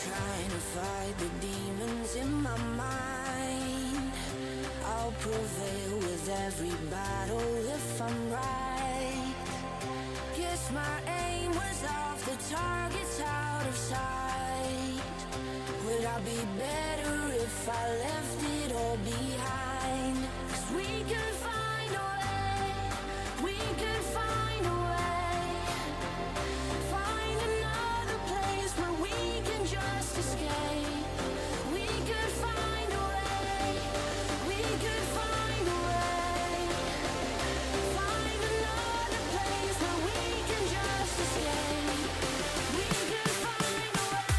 trying to fight the demons in my mind. I'll prevail with every battle if I'm right. Guess my aim was off, the target's out of sight. Would I be better if I left it all behind? 'Cause we could find a way, we could find a way. Find another place where we can just escape. We could find a way, we could find a way. Find another place where we can just escape. We could find a way.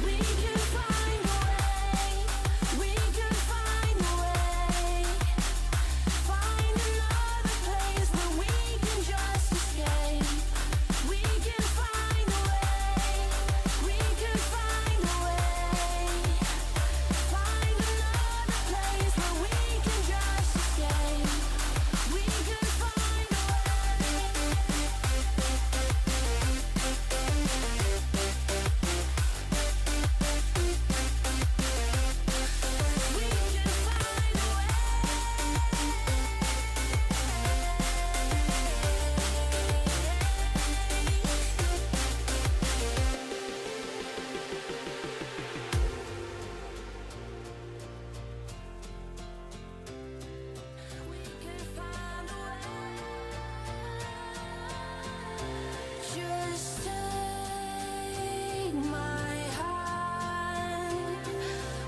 We could find a way, we could find a way. Find another place where we can just escape. We could find a way, we could find a way. Find another place where we can just escape. We could find a way. We could find a way. We could find a way. Just take my hand.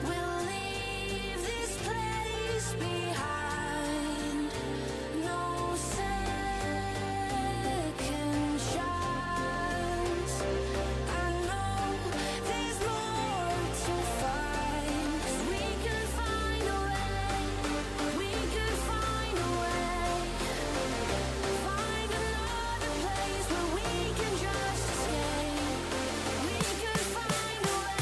We'll leave this place behind. No second chance. I know there's more to find. 'Cause we could find a way, we could find a way. Find another place where we can just escape. We could find a way.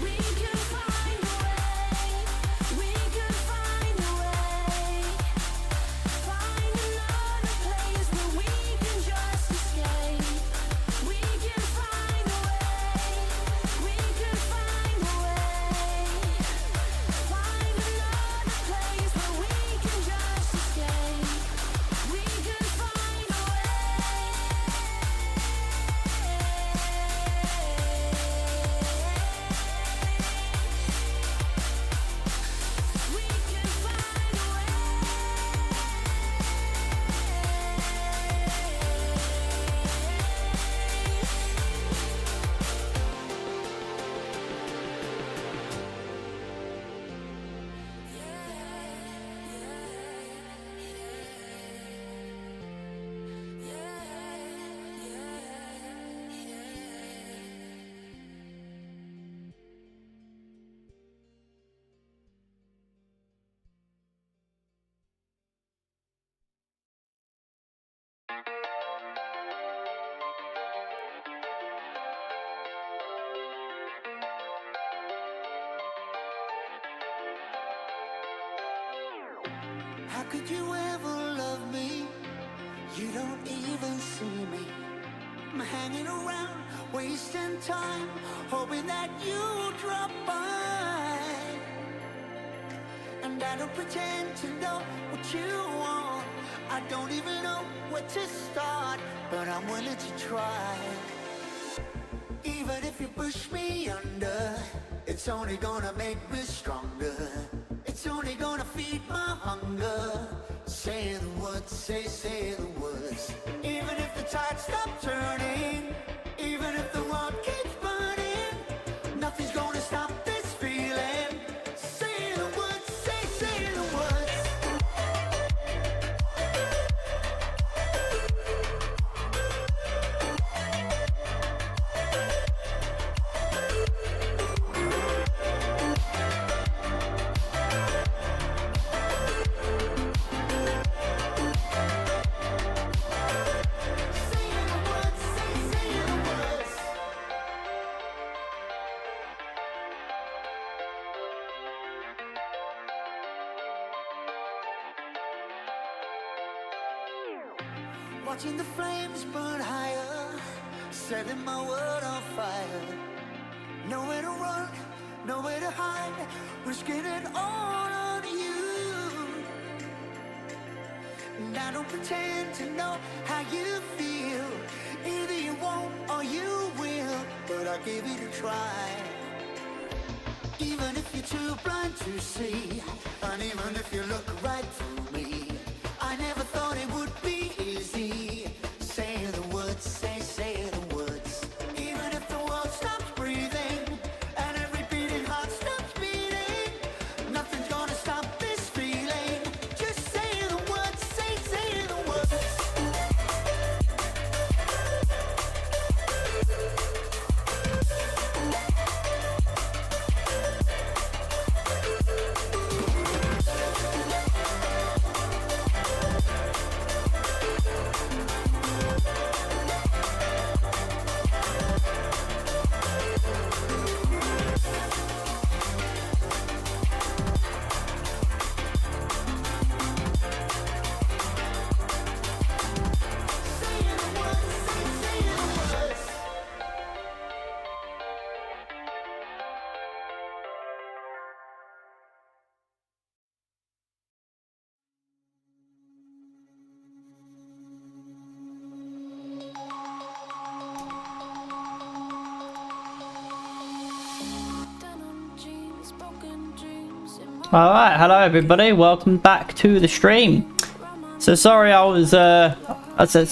We could find a way, we could find a way. Find another place where we can just escape. We could find a way, we could find a way. Find another place where we can just escape. We could find a way. We could find a way. How could you ever love me? You don't even see me. I'm hanging around, wasting time, hoping that you'll drop by. And I don't pretend to know what you want. I don't even know where to start, but I'm willing to try. Even if you push me under, it's only gonna make me stronger. It's only gonna feed my hunger. Say the words, say the words. Even if the tide stops turning, even if the world keeps burning, nothing's gonna stop this feeling. Say the words, say the words. watching the flames burn higher, setting my world on fire. Nowhere to run, nowhere to hide, risking it all on you. And I don't pretend to know how you feel. Either you won't or you will, but I gave it a try. Even if you're too blind to see, and even if you look right through me, I never thought it would be easy. Say the words, say the words. Even if the world stops breathing and every beating heart stops beating, nothing's gonna stop this feeling. Just say the words, say the words. Alright, hello everybody, welcome back to the stream. So sorry I said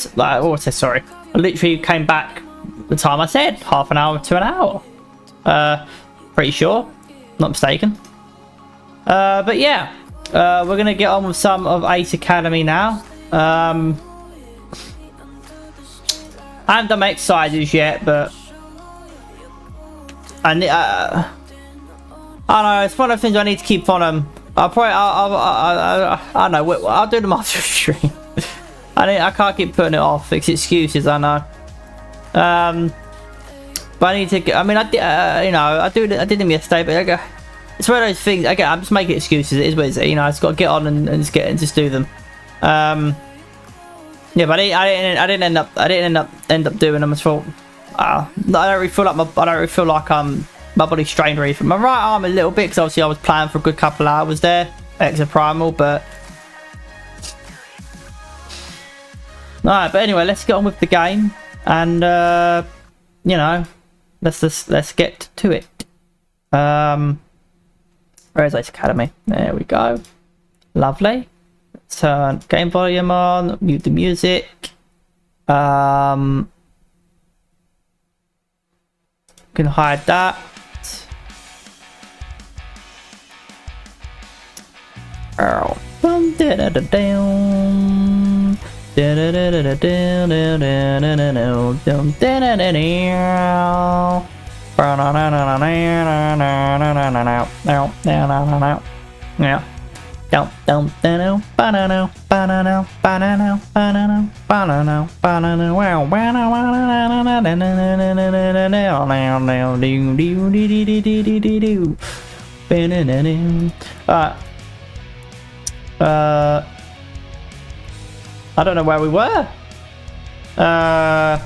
sorry. I literally came back the time I said, half an hour to an hour. Pretty sure, not mistaken. But yeah, we're gonna get on with some of Ace Academy now. I haven't done my exercises yet, but I don't know, it's one of the things I need to keep on them. I don't know, I'll do them after the stream. I can't keep putting it off, it's excuses, I know. But I need to get, I mean, I did them yesterday, but it's one of those things, again, I'm just making excuses, it is what it is, you know, I just got to get on and just do them. Yeah, but I didn't end up doing them. I thought, I don't really feel like my body strained or anything. My right arm a little bit because obviously I was playing for a good couple of hours there, extra primal, but alright. But anyway, let's get on with the game, and you know, let's get to it. Where is Ace Academy? There we go. Lovely. Turn game volume on. Mute the music. Can hide that. Oh. Yeah. I don't know where we were. When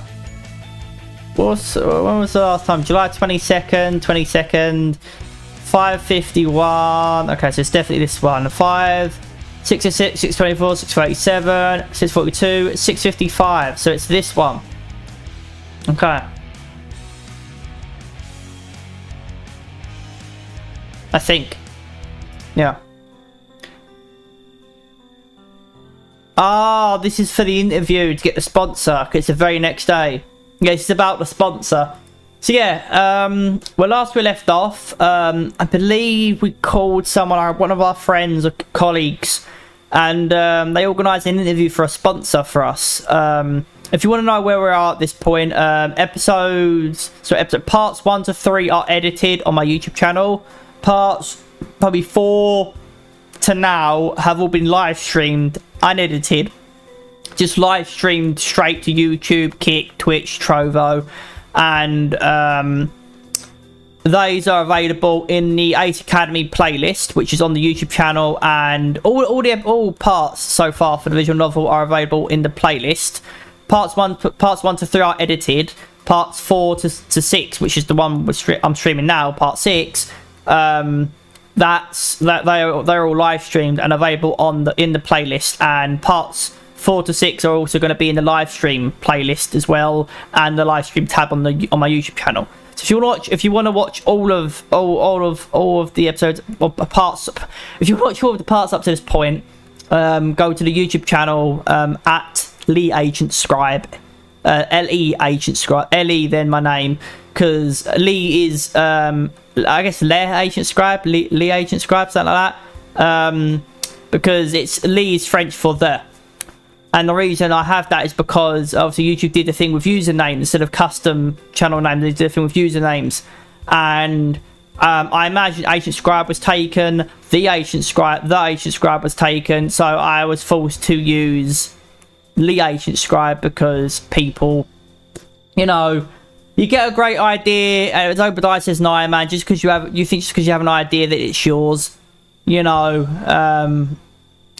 was the last time? July 22nd, 5:51. Okay, so it's definitely this one. 6:06, 6:24, 6:37, 6:42, 6:55. So it's this one. Okay. I think. Yeah. Oh, this is for the interview to get the sponsor. It's the very next day. Yeah, it's about the sponsor. So yeah, well, last we left off, I believe we called someone, one of our friends or colleagues, and they organised an interview for a sponsor for us. If you want to know where we are at this point, parts 1 to 3 are edited on my YouTube channel. Parts probably 4 to now have all been live streamed, unedited, just live streamed straight to YouTube, Kick, Twitch, Trovo, and these are available in the Ace Academy playlist, which is on the YouTube channel, and all parts so far for the visual novel are available in the playlist. parts 1 to 3 are edited. Parts 4 to 6, which is the one I'm streaming now, part 6, they're all live streamed and available in the playlist, and parts 4 to 6 are also going to be in the live stream playlist as well, and the live stream tab on my YouTube channel. So if you want to watch all of the episodes, or parts, if you watch all of the parts up to this point, go to the YouTube channel at Lee Agent Scribe, LE Agent Scribe, LE then my name, because Lee is I guess Le Agent Scribe, Lee Agent Scribe, something like that, because it's Lee is French for the. And the reason I have that is because obviously YouTube did the thing with username instead of custom channel name. They did the thing with usernames, and I imagine Agent Scribe was taken, the Agent Scribe was taken, so I was forced to use Lee Agent Scribe because people, you know, you get a great idea, and as Obadiah says, no, man, just because you have an idea that it's yours, you know.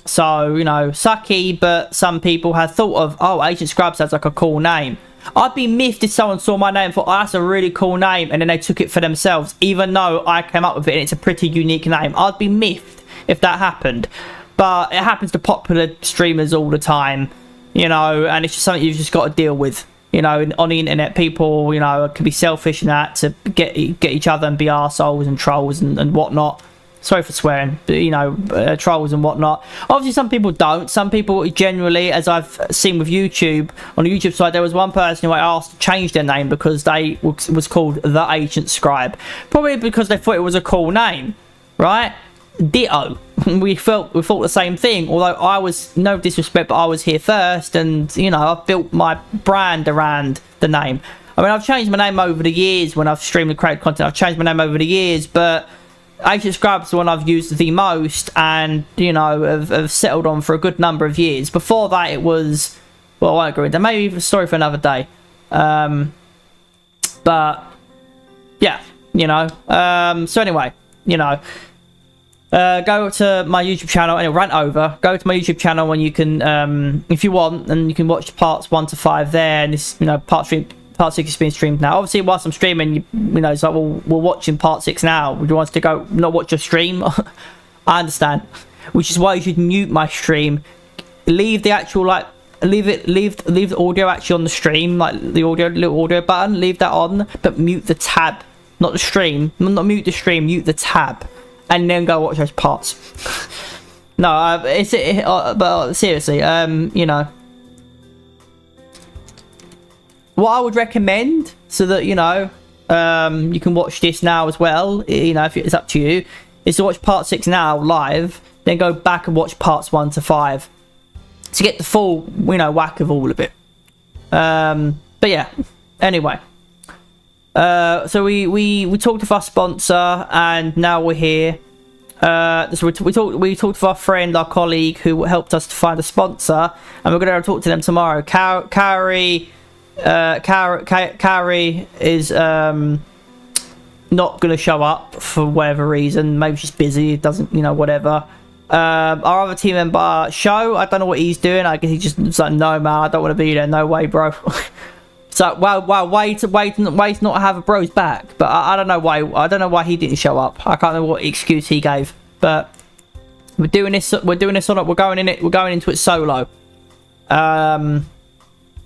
So, you know, sucky, but some people have thought of, oh, Agent Scribe sounds like a cool name. I'd be miffed if someone saw my name and thought, oh, that's a really cool name, and then they took it for themselves, even though I came up with it and it's a pretty unique name. I'd be miffed if that happened. But it happens to popular streamers all the time, you know, and it's just something you've just got to deal with. You know, on the internet, people, you know, can be selfish and that to get each other and be arseholes and trolls and whatnot. Sorry for swearing, but, you know, trolls and whatnot. Obviously, some people don't. Some people generally, as I've seen with YouTube, on the YouTube side, there was one person who I asked to change their name because they was called The Agent Scribe. Probably because they thought it was a cool name, right? Ditto. We thought the same thing, although I was, no disrespect, but I was here first, and, you know, I've built my brand around the name. I mean, I've changed my name over the years when I've streamed and created content. I've changed my name over the years, but Agent Scribe's the one I've used the most, and, you know, have settled on for a good number of years. Before that, it was, well, I won't go into that. Maybe a story for another day. But yeah, you know. So anyway, you know, go to my YouTube channel, and it'll rant over. Go to my YouTube channel when you can, if you want, and you can watch parts 1 to 5 there. And this, you know, part 6 is being streamed now. Obviously, whilst I'm streaming, you know, it's like, well, we're watching part 6 now. Would you want us to go not watch your stream? I understand. Which is why you should mute my stream. Leave the actual, like, leave the audio actually on the stream, like the little audio button. Leave that on, but mute the tab, not the stream. Not mute the stream. Mute the tab, and then go watch those parts. No, but seriously, you know. What I would recommend, so that, you know, you can watch this now as well, you know, if it's up to you, is to watch part 6 now live, then go back and watch parts 1 to 5 to get the full, you know, whack of all of it. But yeah, anyway, so we talked with our sponsor, and now we're here. So we talked to our friend, our colleague, who helped us to find a sponsor, and we're going to talk to them tomorrow. Carrie is not gonna show up for whatever reason. Maybe she's busy, doesn't, you know, whatever. Our other team member, Show, I don't know what he's doing. I guess he just was like, no man, I don't want to be there, no way, bro. So way to not have a bro's back. But I don't know why he didn't show up. I can't remember what excuse he gave. But we're doing this on it. We're going into it solo.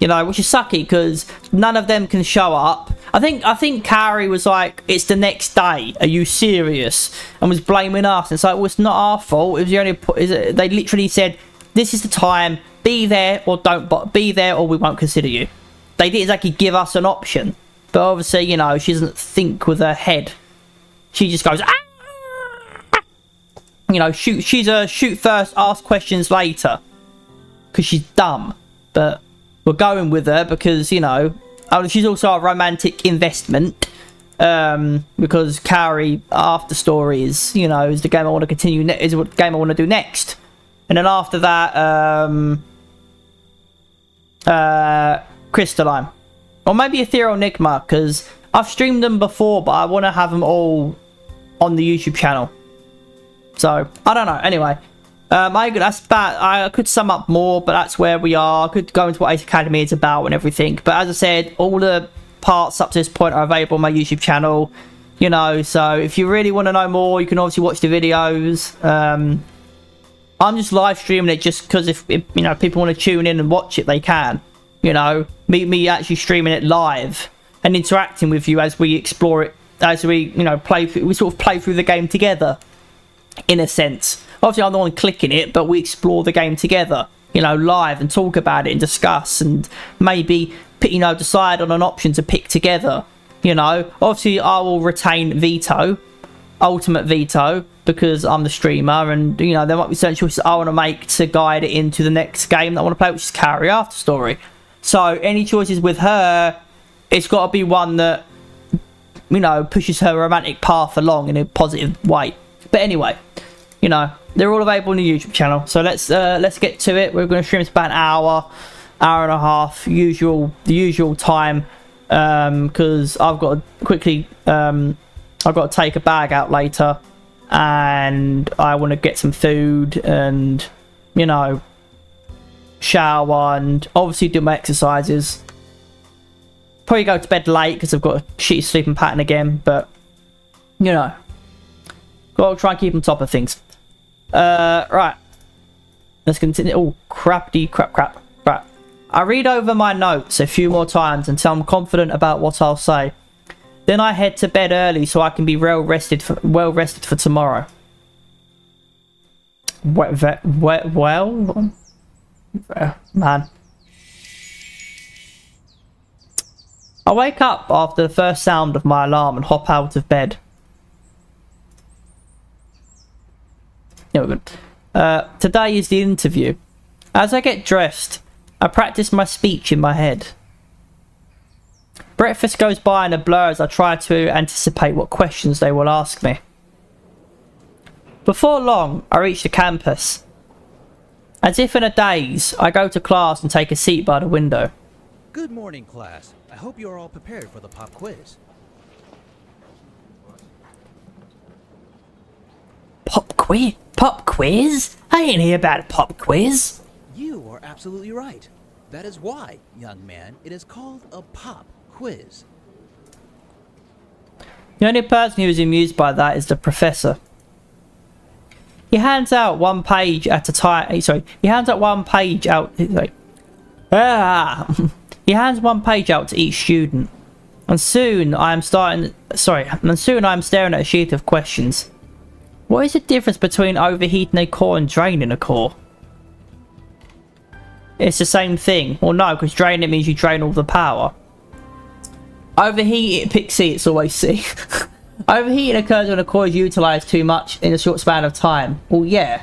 You know, which is sucky because none of them can show up. I think Carrie was like, it's the next day, are you serious? And was blaming us. And it's like, well, it's not our fault. It was the only, they literally said, this is the time, be there or don't, be there or we won't consider you. They didn't exactly give us an option. But obviously, you know, she doesn't think with her head. She just goes, ah! You know, she's a shoot first, ask questions later. Because she's dumb. But we're going with her because, you know, she's also a romantic investment. Because Carrie after story is, you know, is the game I want to continue, is what game I want to do next. And then after that, Crystalline. Or maybe Ethereal Enigma, because I've streamed them before, but I want to have them all on the YouTube channel. So, I don't know. Anyway, That's about. I could sum up more, but that's where we are. I could go into what Ace Academy is about and everything. But as I said, all the parts up to this point are available on my YouTube channel. You know, so if you really want to know more, you can obviously watch the videos. I'm just live streaming it just because if you know people want to tune in and watch it, they can. You know, me actually streaming it live and interacting with you as we explore it, as we we sort of play through the game together, in a sense. Obviously, I'm the one clicking it, but we explore the game together, you know, live and talk about it and discuss and maybe decide on an option to pick together. You know, obviously, I will retain ultimate veto, because I'm the streamer, and you know there might be certain choices I want to make to guide it into the next game that I want to play, which is Carrie After Story. So any choices with her, it's got to be one that pushes her romantic path along in a positive way. But anyway, they're all available on the YouTube channel. So let's get to it. We're going to stream this about an hour and a half, the usual time, because I've got to quickly I've got to take a bag out later, and I want to get some food and shower and obviously do my exercises. Probably go to bed late because I've got a shitty sleeping pattern again, but gotta try and keep on top of things. Right, let's continue. Oh, crap. Right, I read over my notes a few more times until I'm confident about what I'll say. Then I head to bed early so I can be well rested for tomorrow. Well, man. I wake up after the first sound of my alarm and hop out of bed. Yeah, we're good. Today is the interview. As I get dressed, I practice my speech in my head. Breakfast goes by in a blur as I try to anticipate what questions they will ask me. Before long, I reach the campus. As if in a daze, I go to class and take a seat by the window. Good morning, class. I hope you are all prepared for the pop quiz. Pop quiz? Pop quiz? I ain't hear about a pop quiz. You are absolutely right. That is why, young man, it is called a pop quiz. The only person who is amused by that is the professor. He hands out one page at a time. He hands out one page out. He hands one page out to each student, and soon I am staring at a sheet of questions. What is the difference between overheating a core and draining a core? It's the same thing. Well, no, because draining means you drain all the power. Overheating, pick C, it's always C. Overheating occurs when a core is utilised too much in a short span of time. Well, yeah.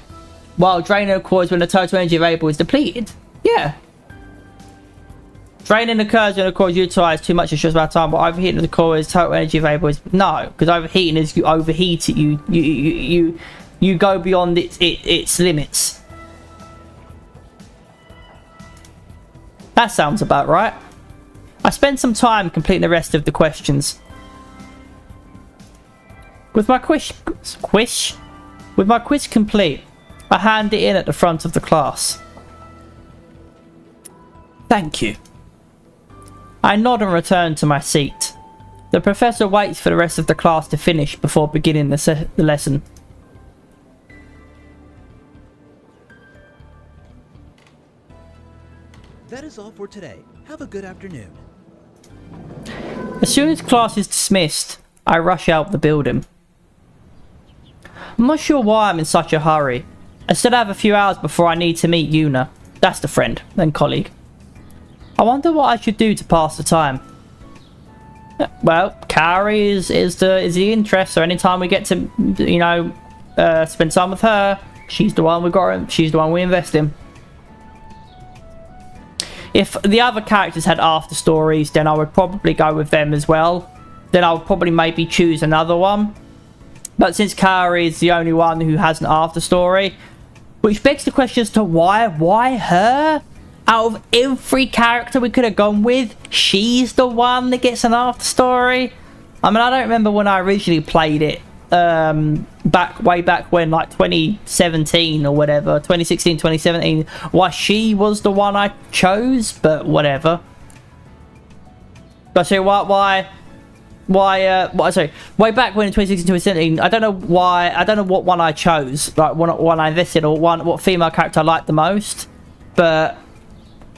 While draining a core is when the total energy available is depleted. Yeah. Draining occurs when a core is utilised too much in a short span of time, but overheating the core is total energy available is... No, because overheating is you overheat it. You go beyond its limits. That sounds about right. I spend some time completing the rest of the questions. With my quiz complete, I hand it in at the front of the class. Thank you. I nod and return to my seat. The professor waits for the rest of the class to finish before beginning the lesson. That is all for today. Have a good afternoon. As soon as class is dismissed, I rush out the building. I'm not sure why I'm in such a hurry. I still have a few hours before I need to meet Yuna. That's the friend, then colleague. I wonder what I should do to pass the time. Well, Carrie is the interest, so anytime we get to, spend time with her, she's the one we invest in. If the other characters had after stories, then I would probably go with them as well. Then I would probably maybe choose another one. But since Carrie is the only one who has an after story, which begs the question as to why her? Out of every character we could have gone with, she's the one that gets an after story. I mean, I don't remember when I originally played it. way back when, like 2017 or whatever, 2016, 2017, why she was the one I chose, but whatever. But so sorry, way back when in 2016, 2017, I don't know what one I chose, like one I invested, or what female character I liked the most, but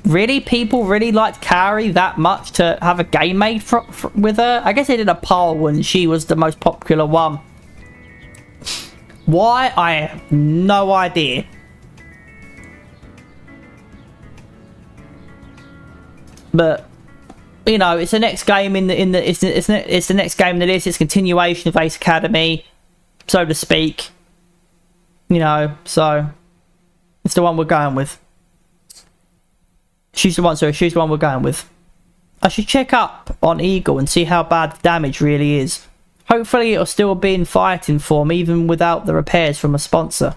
really, people really liked Carrie that much to have a game made with her. I guess they did a poll and she was the most popular one. Why? I have no idea. But you know, it's the next game it's the next game in the list. It's continuation of Ace Academy, so to speak. You know, so it's the one we're going with. She's the one we're going with. I should check up on Eagle and see how bad the damage really is. Hopefully it'll still be in fighting form even without the repairs from a sponsor.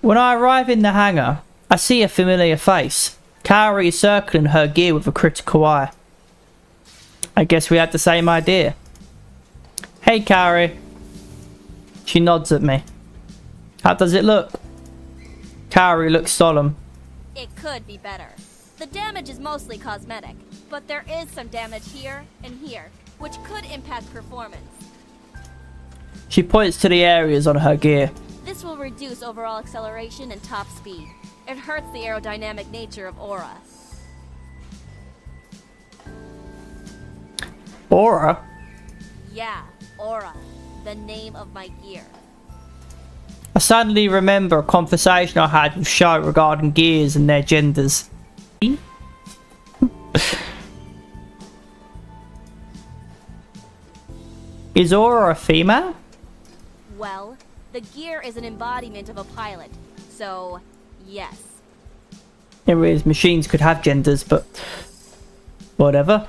When I arrive in the hangar, I see a familiar face. Kaori is circling her gear with a critical eye. I guess we had the same idea. Hey Kaori. She nods at me. How does it look? Kaori looks solemn. It could be better. The damage is mostly cosmetic, but there is some damage here and here, which could impact performance. She points to the areas on her gear. This will reduce overall acceleration and top speed. It hurts the aerodynamic nature of Aura. Aura? Yeah, Aura. The name of my gear. I suddenly remember a conversation I had with Sho regarding gears and their genders. Is Aura a female? Well, the gear is an embodiment of a pilot, so yes. Anyways, machines could have genders, but whatever.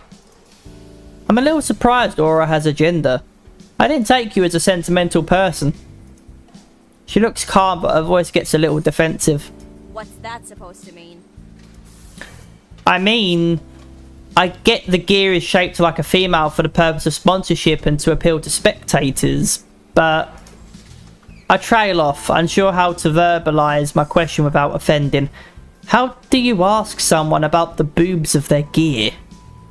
I'm a little surprised Aura has a gender. I didn't take you as a sentimental person. She looks calm, but her voice gets a little defensive. What's that supposed to mean? I mean, I get the gear is shaped like a female for the purpose of sponsorship and to appeal to spectators, but I trail off, unsure how to verbalise my question without offending. How do you ask someone about the boobs of their gear?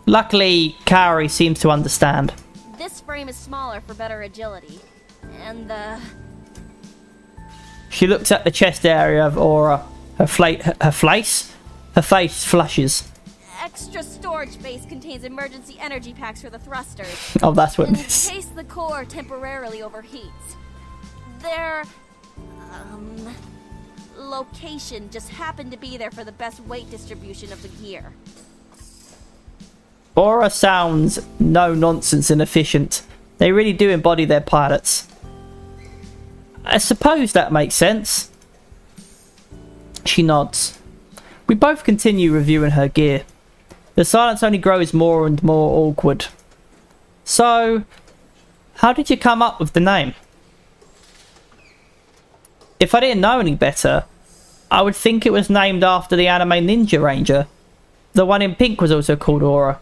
Luckily, Kaori seems to understand. This frame is smaller for better agility, and She looks at the chest area of Aura. Her face flushes. extra storage space contains emergency energy packs for the thrusters. Oh, that's what in this. case the core temporarily overheats. Their location just happened to be there for the best weight distribution of the gear. Aura sounds no nonsense and efficient. They really do embody their pilots. I suppose that makes sense. She nods. We both continue reviewing her gear. The silence only grows more and more awkward. So, how did you come up with the name? If I didn't know any better, I would think it was named after the anime Ninja Ranger. The one in pink was also called Aura.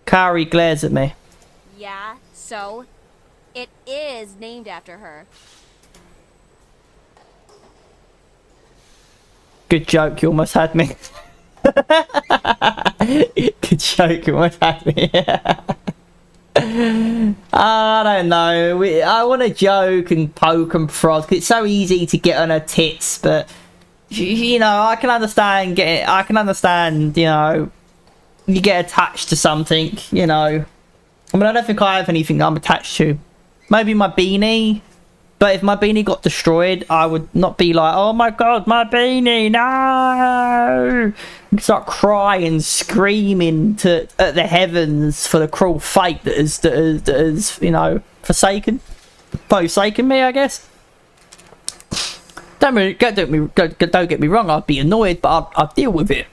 Kaori glares at me. Yeah, so it is named after her. Good joke, you almost had me. Good joke, you almost had me. I don't know. I want to joke and poke and prod, 'cause it's so easy to get on her tits, but you know, I can understand you know, you get attached to something, you know. I mean, I don't think I have anything I'm attached to. Maybe my beanie. But if my beanie got destroyed, I would not be like, oh my god, my beanie, no! And start crying, screaming at the heavens for the cruel fate that is, you know, forsaken me, I guess. Don't get me wrong, I'd be annoyed, but I'd deal with it.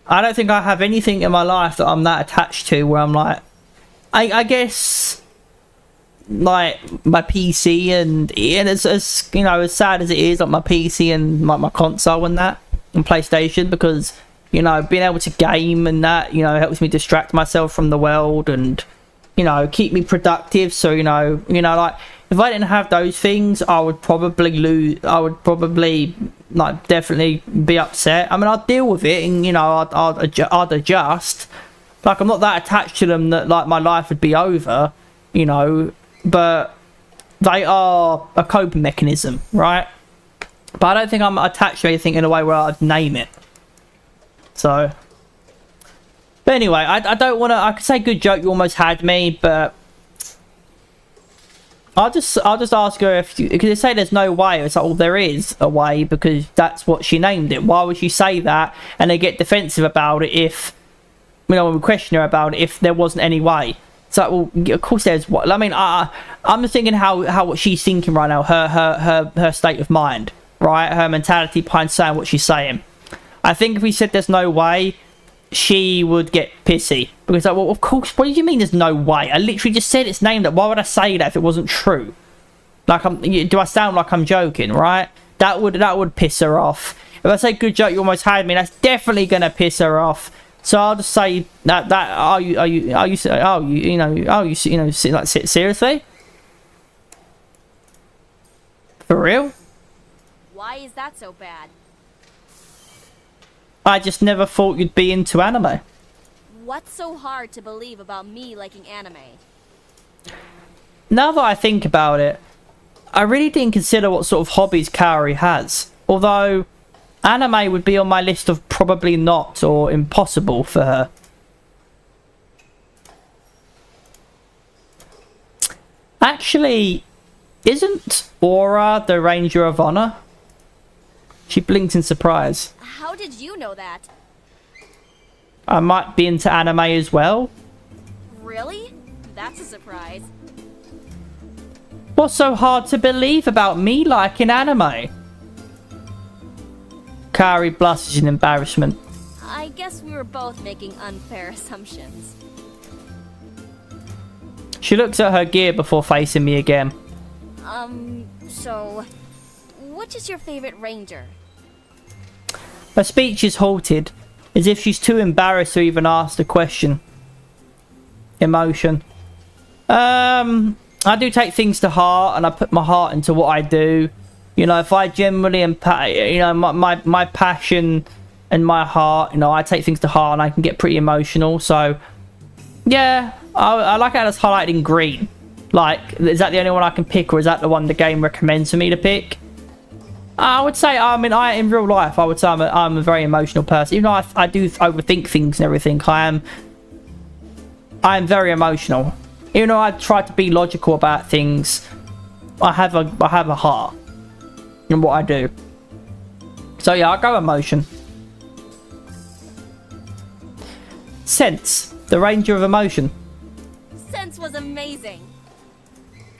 I don't think I have anything in my life that I'm that attached to where I'm like, I guess, like my PC and as you know, as sad as it is, like my PC and my console and that and PlayStation, because You know, being able to game and that, you know, helps me distract myself from the world and, you know, keep me productive. So, you know, like, if I didn't have those things, I would probably like, definitely be upset. I mean, I'd deal with it and, you know, I'd adjust. Like, I'm not that attached to them that, like, my life would be over, you know, but they are a coping mechanism, right? But I don't think I'm attached to anything in a way where I'd name it. So, but anyway, I don't want to. I could say good joke, you almost had me, but I'll just ask her if you, because they say there's no way. It's like, well, there is a way because that's what she named it. Why would she say that? And they get defensive about it if, you know, when we question her about it, if there wasn't any way. It's like, well, of course there's what. I mean, I'm just thinking how what she's thinking right now, her state of mind, right, her mentality behind saying what she's saying. I think if we said there's no way, she would get pissy. Because, like, well, of course, what do you mean there's no way? I literally just said it's named that. Why would I say that if it wasn't true? Like, do I sound like I'm joking, right? That would piss her off. If I say good joke, you almost had me, that's definitely gonna piss her off. So I'll just say that seriously? For real? Why is that so bad? I just never thought you'd be into anime. What's so hard to believe about me liking anime? Now that I think about it, I really didn't consider what sort of hobbies Kaori has. Although, anime would be on my list of probably not or impossible for her. Actually, isn't Aura the Ranger of Honor? She blinked in surprise. How did you know that? I might be into anime as well. Really? That's a surprise. What's so hard to believe about me liking anime? Kaori blushes in embarrassment. I guess we were both making unfair assumptions. She looks at her gear before facing me again. So, which is your favorite ranger? Her speech is halted, as if she's too embarrassed to even ask the question. Emotion. I do take things to heart, and I put my heart into what I do. You know, if I generally my passion and my heart, you know, I take things to heart and I can get pretty emotional. So, yeah, I like how it's highlighted in green. Like, is that the only one I can pick, or is that the one the game recommends for me to pick? I would say, I mean, in real life, I would say I'm a very emotional person. Even though I do overthink things and everything, I am very emotional. Even though I try to be logical about things, I have a heart in what I do. So yeah, I'll go emotion. Sense, the Ranger of Emotion. Sense was amazing.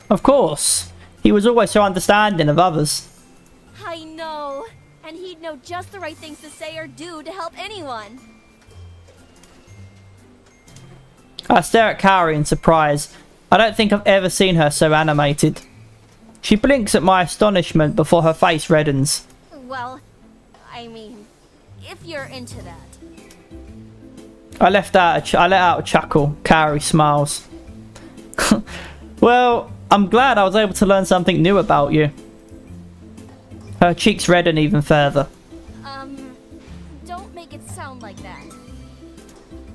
Of course. He was always so understanding of others. I know. And he'd know just the right things to say or do to help anyone. I stare at Kaori in surprise. I don't think I've ever seen her so animated. She blinks at my astonishment before her face reddens. Well, I mean, if you're into that. I let out a chuckle. Kaori smiles. Well, I'm glad I was able to learn something new about you. Her cheeks redden even further. Don't make it sound like that.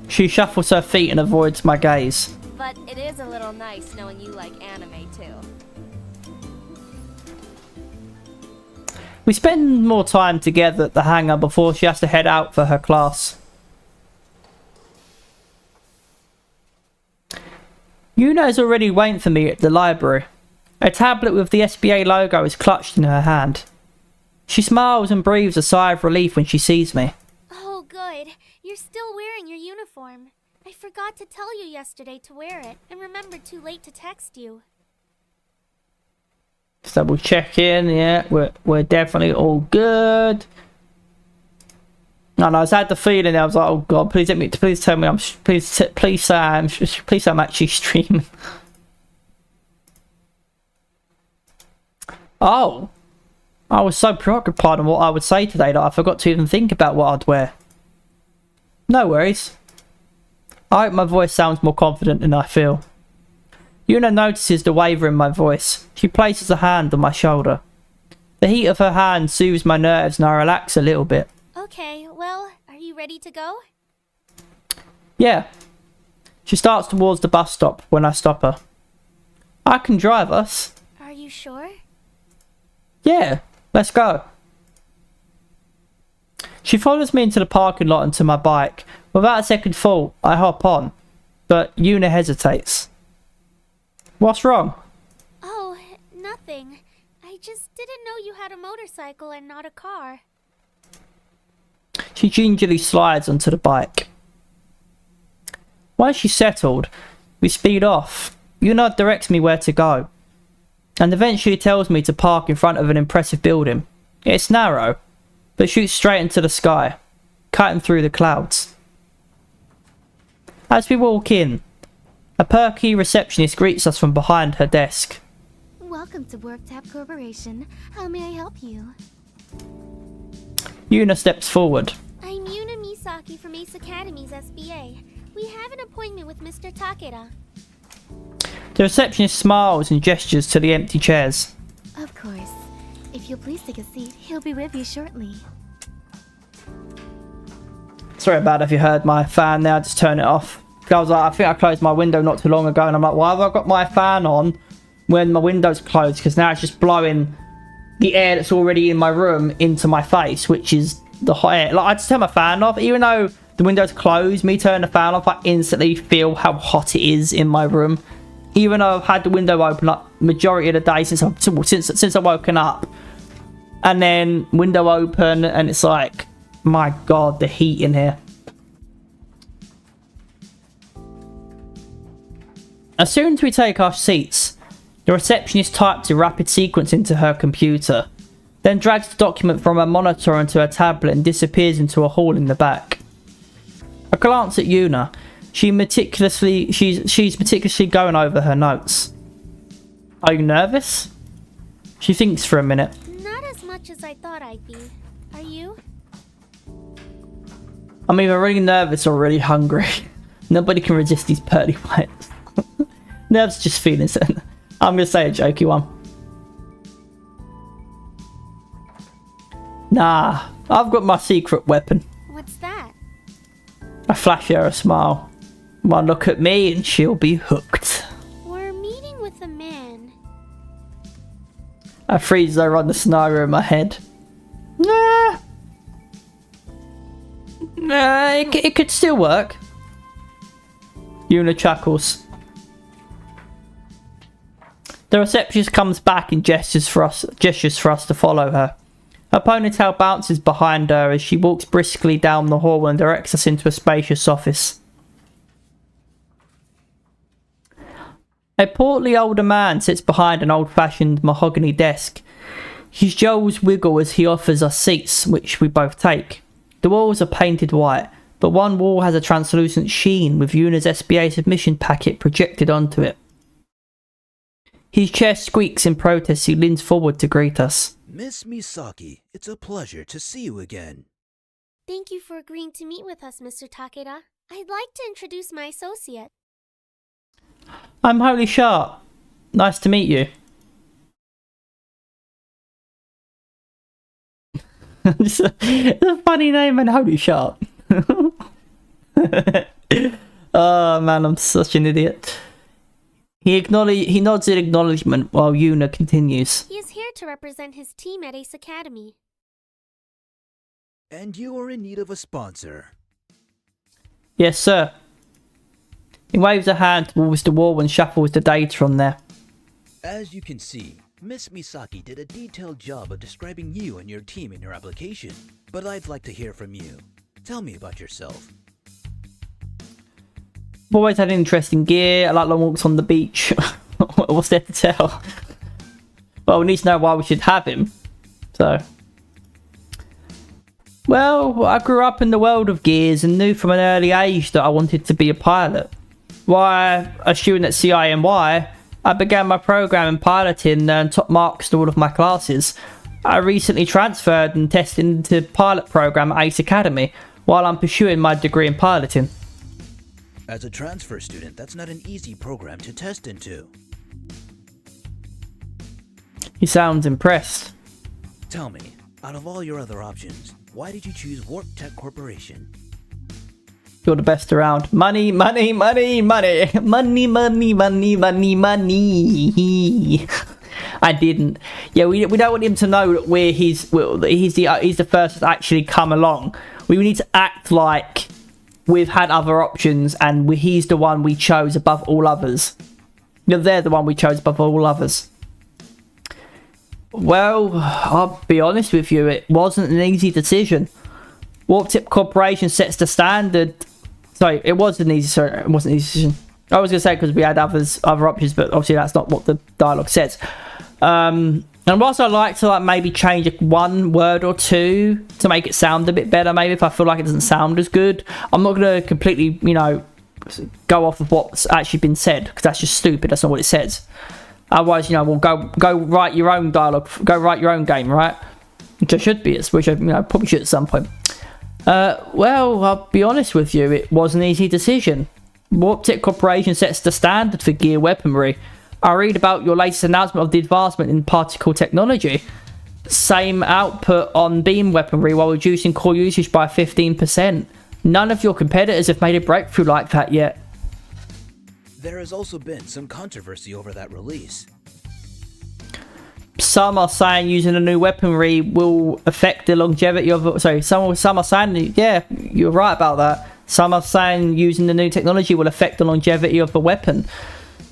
She shuffles her feet and avoids my gaze. But it is a little nice knowing you like anime too. We spend more time together at the hangar before she has to head out for her class. Yuna is already waiting for me at the library. A tablet with the SBA logo is clutched in her hand. She smiles and breathes a sigh of relief when she sees me. Oh, good. You're still wearing your uniform. I forgot to tell you yesterday to wear it, and remembered too late to text you. Just double check in, yeah, we're definitely all good. No, I just had the feeling. I was like, oh god, please tell me please say I'm actually streaming. Oh, I was so preoccupied on what I would say today that I forgot to even think about what I'd wear. No worries. I hope my voice sounds more confident than I feel. Yuna notices the waver in my voice. She places a hand on my shoulder. The heat of her hand soothes my nerves and I relax a little bit. Okay, well, are you ready to go? Yeah. She starts towards the bus stop when I stop her. I can drive us. Are you sure? Yeah, let's go. She follows me into the parking lot and to my bike. Without a second thought, I hop on. But Yuna hesitates. What's wrong? Oh, nothing. I just didn't know you had a motorcycle and not a car. She gingerly slides onto the bike. Once she's settled, we speed off. Yuna directs me where to go. And eventually tells me to park in front of an impressive building. It's narrow, but shoots straight into the sky, cutting through the clouds. As we walk in, a perky receptionist greets us from behind her desk. Welcome to WorkTap Corporation. How may I help you? Yuna steps forward. I'm Yuna Misaki from Ace Academy's SBA. We have an appointment with Mr. Takeda. The receptionist smiles and gestures to the empty chairs. Of course. If you'll please take a seat, he'll be with you shortly. Sorry about if you heard my fan there, I just turn it off. I was like, I think I closed my window not too long ago and I'm like, why have I got my fan on when my window's closed? Because now it's just blowing the air that's already in my room into my face, which is the hot air. Like, I just turn my fan off, even though the window's closed, me turning the fan off, I instantly feel how hot it is in my room. Even though I've had the window open up majority of the day since I've woken up. And then window open and it's like, my god, the heat in here. As soon as we take our seats, the receptionist types a rapid sequence into her computer, then drags the document from her monitor onto her tablet and disappears into a hall in the back. I glance at Yuna. She's meticulously going over her notes. Are you nervous? She thinks for a minute. Not as much as I thought I'd be. Are you? I'm either really nervous or really hungry. Nobody can resist these pearly whites. Nerves just feelings. I'm gonna say a jokey one. Nah, I've got my secret weapon. What's that? I flash her a smile. One look at me and she'll be hooked. We're meeting with a man. I freeze her on the scenario in my head. Nah. Nah, it could still work. Yuna chuckles. The receptionist comes back and gestures for us to follow her. Her ponytail bounces behind her as she walks briskly down the hall and directs us into a spacious office. A portly older man sits behind an old-fashioned mahogany desk. His jowls wiggle as he offers us seats, which we both take. The walls are painted white, but one wall has a translucent sheen with Yuna's SBA submission packet projected onto it. His chair squeaks in protest as he leans forward to greet us. Miss Misaki, it's a pleasure to see you again. Thank you for agreeing to meet with us, Mr. Takeda. I'd like to introduce my associate. I'm Holy Sharp. Nice to meet you. It's a funny name, and Holy Sharp. Oh man, I'm such an idiot. He nods in acknowledgement while Yuna continues. He is here to represent his team at Ace Academy. And you are in need of a sponsor. Yes, sir. He waves a hand towards the wall and shuffles the data on there. As you can see, Miss Misaki did a detailed job of describing you and your team in your application. But I'd like to hear from you. Tell me about yourself. I've always had interesting gear. I like long walks on the beach. What's there to tell? Well, we need to know why we should have him. So, well, I grew up in the world of gears and knew from an early age that I wanted to be a pilot. Why, a student at CIMY, I began my program in piloting and earned top marks in all of my classes. I recently transferred and tested into pilot program at Ace Academy, while I'm pursuing my degree in piloting. As a transfer student, that's not an easy program to test into. He sounds impressed. Tell me, out of all your other options, why did you choose Warp Tech Corporation? You're the best around. Money, money, money, money. Money, money, money, money, money. I didn't. Yeah, we don't want him to know that he's the first to actually come along. We need to act like we've had other options and he's the one we chose above all others. They're the one we chose above all others. Well, I'll be honest with you, it wasn't an easy decision. Warp Tech Corporation sets the standard. Sorry, it wasn't an easy decision. I was going to say because we had other options, but obviously that's not what the dialogue says. And whilst I like to maybe change one word or two to make it sound a bit better, maybe if I feel like it doesn't sound as good, I'm not going to completely, go off of what's actually been said because that's just stupid. That's not what it says. Otherwise, we'll go write your own dialogue, go write your own game, right? Which I should be, which I probably should at some point. Well, I'll be honest with you, it was an easy decision. Warp Tech Corporation sets the standard for gear weaponry. I read about your latest announcement of the advancement in particle technology. Same output on beam weaponry while reducing core usage by 15%. None of your competitors have made a breakthrough like that yet. There has also been some controversy over that release. Some are saying using the new weaponry will affect the longevity of... Sorry, some are saying... Yeah, you're right about that. Some are saying using the new technology will affect the longevity of the weapon.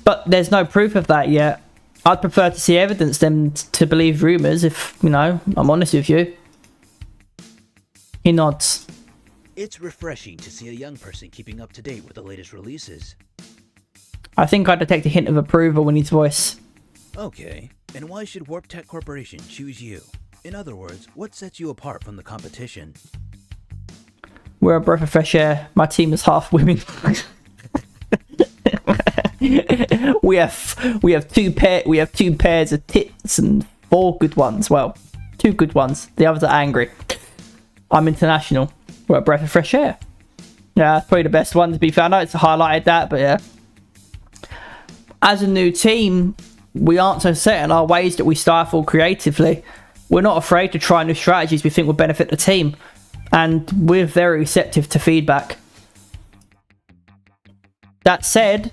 But there's no proof of that yet. I'd prefer to see evidence than to believe rumours if, I'm honest with you. He nods. It's refreshing to see a young person keeping up to date with the latest releases. I think I detect a hint of approval in his voice. Okay, and why should Warp Tech Corporation choose you? In other words, what sets you apart from the competition? We're a breath of fresh air. My team is half women. we have two pairs of tits and 4 good ones. Well, 2 good ones. The others are angry. I'm international. We're a breath of fresh air. Yeah, that's probably the best one to be fair. I know it's highlighted that, but yeah. As a new team, we aren't so set in our ways that we stifle creatively. We're not afraid to try new strategies we think will benefit the team. And we're very receptive to feedback. That said,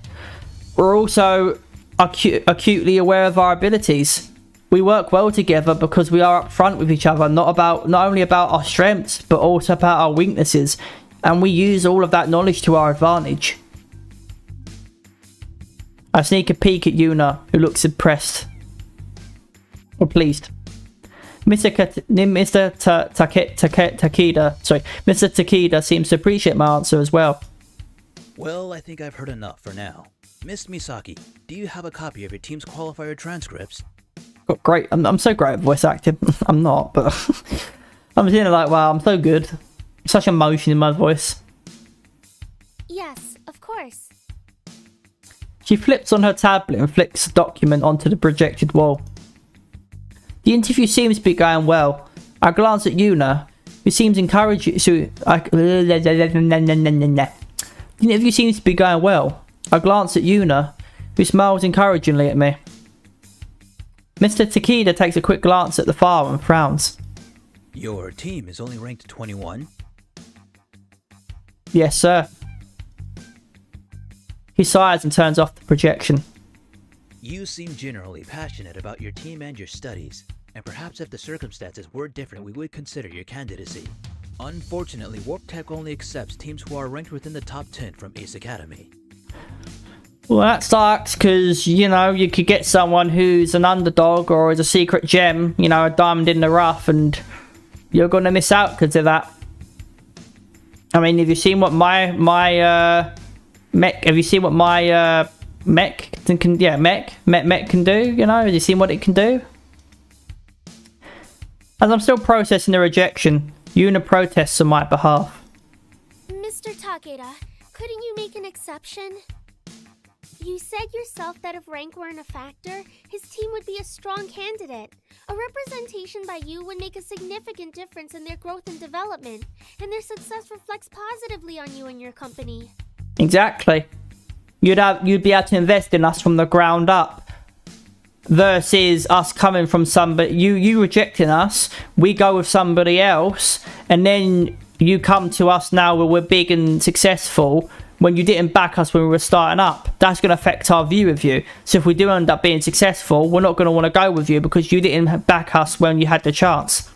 we're also acutely aware of our abilities. We work well together because we are upfront with each other, not only about our strengths, but also about our weaknesses. And we use all of that knowledge to our advantage. I sneak a peek at Yuna, who looks impressed. Or pleased. Mr. Takeda seems to appreciate my answer as well. Well, I think I've heard enough for now. Miss Misaki, do you have a copy of your team's qualifier transcripts? Got great. I'm so great at voice acting. I'm not, but I'm feeling like, wow, I'm so good. Such emotion in my voice. Yes, of course. She flips on her tablet and flicks the document onto the projected wall. The interview seems to be going well. I glance at Yuna, who seems encouraging. The interview seems to be going well. I glance at Yuna, who smiles encouragingly at me. Mr. Takeda takes a quick glance at the file and frowns. Your team is only ranked 21? Yes, sir. He sighs and turns off the projection. You seem generally passionate about your team and your studies, and perhaps if the circumstances were different, we would consider your candidacy. Unfortunately, Warp Tech only accepts teams who are ranked within the top 10 from Ace Academy. Well, that sucks, because, you could get someone who's an underdog or is a secret gem, a diamond in the rough, and you're going to miss out because of that. I mean, have you seen what my mech can do? Have you seen what it can do? As I'm still processing the rejection, Yuna protests on my behalf. Mr. Takeda, couldn't you make an exception? You said yourself that if rank weren't a factor, his team would be a strong candidate. A representation by you would make a significant difference in their growth and development, and their success reflects positively on you and your company. Exactly. You'd be able to invest in us from the ground up, versus us coming from somebody, you rejecting us, we go with somebody else, and then you come to us now where we're big and successful when you didn't back us when we were starting up. That's going to affect our view of you. So if we do end up being successful, we're not going to want to go with you because you didn't back us when you had the chance.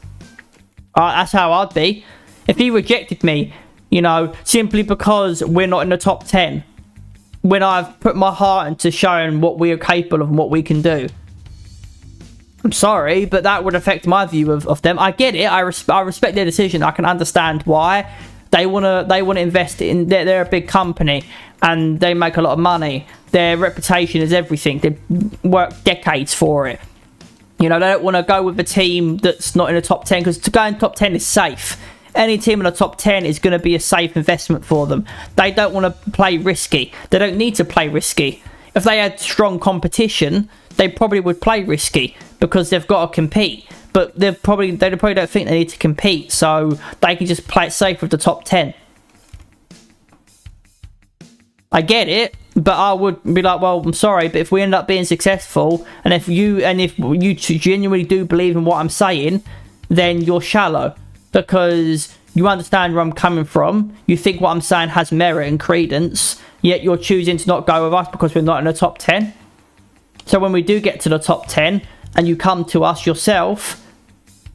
That's how I'd be. If he rejected me, you know, simply because we're not in the top 10, when I've put my heart into showing what we are capable of and what we can do, I'm sorry, but that would affect my view of them. I get it. I respect their decision. I can understand why. They wanna invest in. They're a big company and they make a lot of money. Their reputation is everything. They work decades for it. You know, they don't want to go with a team that's not in the top 10, because to go in top 10 is safe. Any team in the top 10 is going to be a safe investment for them. They don't want to play risky. They don't need to play risky. If they had strong competition, they probably would play risky because they've got to compete. But they probably don't think they need to compete, so they can just play it safe with the top 10. I get it, but I would be like, well, I'm sorry, but if we end up being successful, and if you genuinely do believe in what I'm saying, then you're shallow, because you understand where I'm coming from. You think what I'm saying has merit and credence, yet you're choosing to not go with us because we're not in the top 10. So when we do get to the top 10, and you come to us yourself